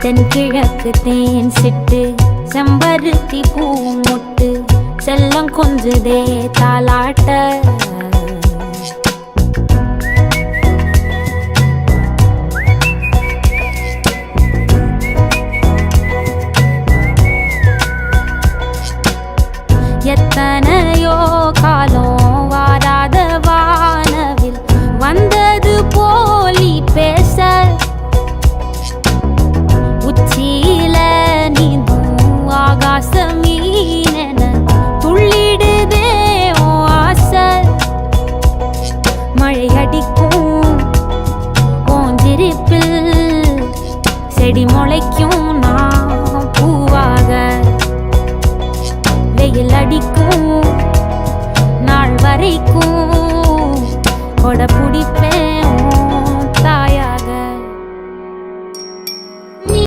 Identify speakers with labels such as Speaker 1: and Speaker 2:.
Speaker 1: தென்கிழக்கு தேன் சிட்டு செம்பருத்தி பூ முட்டு செல்லம் கொஞ்சுதே தாலாட்ட எத்தனையோ காலம் வாராத வானவில் வந்தது போலி பேச உச்சியில நீந்தும் ஆகாச மீனென துள்ளிடுதே ஆசை மழை அடிக்கும் ஓஞ்சிருப்பில் செடி முளைக்கும் நான் பூவாக வெயில் அடிக்கும் நாள் வரைக்கும் கொடை பிடிப்ப